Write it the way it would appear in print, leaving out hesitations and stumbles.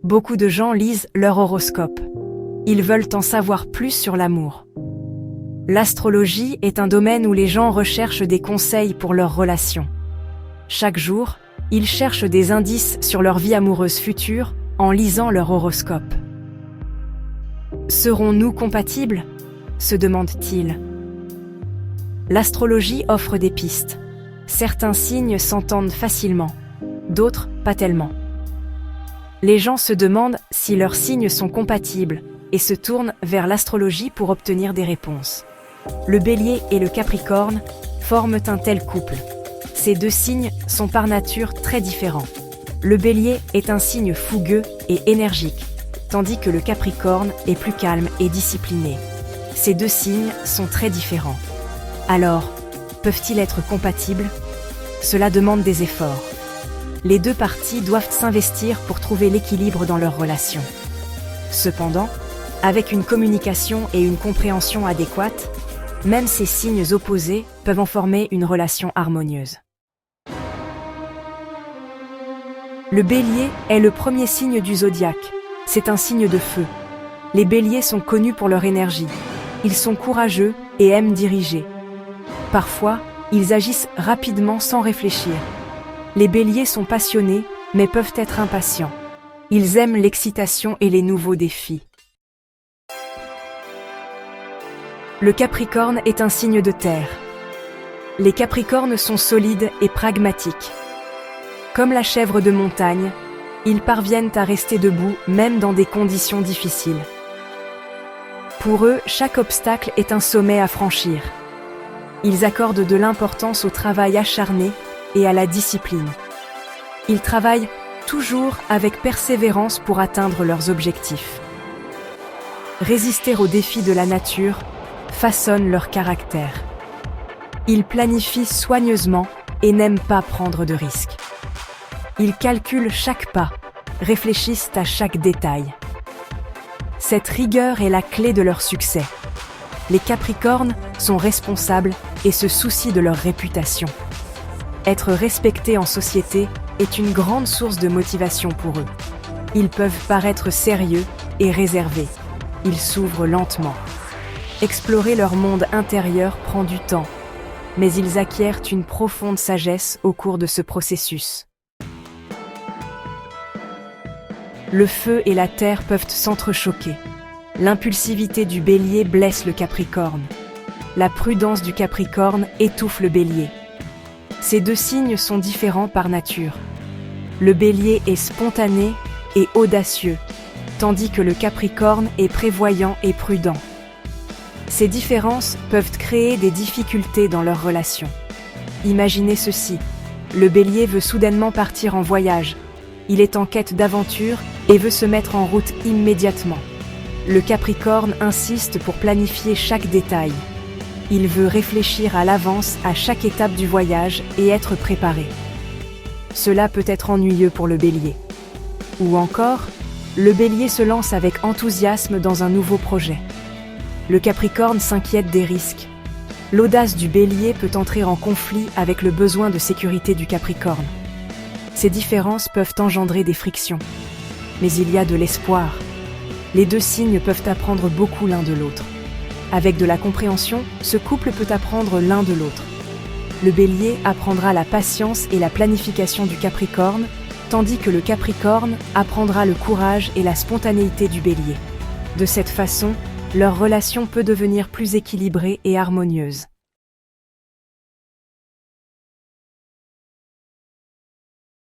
beaucoup de gens lisent leur horoscope. Ils veulent en savoir plus sur l'amour. L'astrologie est un domaine où les gens recherchent des conseils pour leurs relations. Chaque jour, ils cherchent des indices sur leur vie amoureuse future en lisant leur horoscope. Serons-nous compatibles ? Se demandent-ils. L'astrologie offre des pistes. Certains signes s'entendent facilement, d'autres pas tellement. Les gens se demandent si leurs signes sont compatibles et se tournent vers l'astrologie pour obtenir des réponses. Le Bélier et le Capricorne forment un tel couple. Ces deux signes sont par nature très différents. Le Bélier est un signe fougueux et énergique, tandis que le Capricorne est plus calme et discipliné. Ces deux signes sont très différents. Alors, peuvent-ils être compatibles ? Cela demande des efforts. Les deux parties doivent s'investir pour trouver l'équilibre dans leur relation. Cependant, avec une communication et une compréhension adéquates, même ces signes opposés peuvent en former une relation harmonieuse. Le Bélier est le premier signe du zodiaque. C'est un signe de feu. Les Béliers sont connus pour leur énergie. Ils sont courageux et aiment diriger. Parfois, ils agissent rapidement sans réfléchir. Les Béliers sont passionnés, mais peuvent être impatients. Ils aiment l'excitation et les nouveaux défis. Le Capricorne est un signe de terre. Les Capricornes sont solides et pragmatiques. Comme la chèvre de montagne, ils parviennent à rester debout même dans des conditions difficiles. Pour eux, chaque obstacle est un sommet à franchir. Ils accordent de l'importance au travail acharné et à la discipline. Ils travaillent toujours avec persévérance pour atteindre leurs objectifs. Résister aux défis de la nature façonne leur caractère. Ils planifient soigneusement et n'aiment pas prendre de risques. Ils calculent chaque pas, réfléchissent à chaque détail. Cette rigueur est la clé de leur succès. Les Capricornes sont responsables et se soucient de leur réputation. Être respectés en société est une grande source de motivation pour eux. Ils peuvent paraître sérieux et réservés. Ils s'ouvrent lentement. Explorer leur monde intérieur prend du temps, mais ils acquièrent une profonde sagesse au cours de ce processus. Le feu et la terre peuvent s'entrechoquer. L'impulsivité du Bélier blesse le Capricorne. La prudence du Capricorne étouffe le Bélier. Ces deux signes sont différents par nature. Le Bélier est spontané et audacieux, tandis que le Capricorne est prévoyant et prudent. Ces différences peuvent créer des difficultés dans leur relation. Imaginez ceci, le Bélier veut soudainement partir en voyage. Il est en quête d'aventure et veut se mettre en route immédiatement. Le Capricorne insiste pour planifier chaque détail. Il veut réfléchir à l'avance à chaque étape du voyage et être préparé. Cela peut être ennuyeux pour le Bélier. Ou encore, le Bélier se lance avec enthousiasme dans un nouveau projet. Le Capricorne s'inquiète des risques. L'audace du Bélier peut entrer en conflit avec le besoin de sécurité du Capricorne. Ces différences peuvent engendrer des frictions. Mais il y a de l'espoir. Les deux signes peuvent apprendre beaucoup l'un de l'autre. Avec de la compréhension, ce couple peut apprendre l'un de l'autre. Le Bélier apprendra la patience et la planification du Capricorne, tandis que le Capricorne apprendra le courage et la spontanéité du Bélier. De cette façon, leur relation peut devenir plus équilibrée et harmonieuse.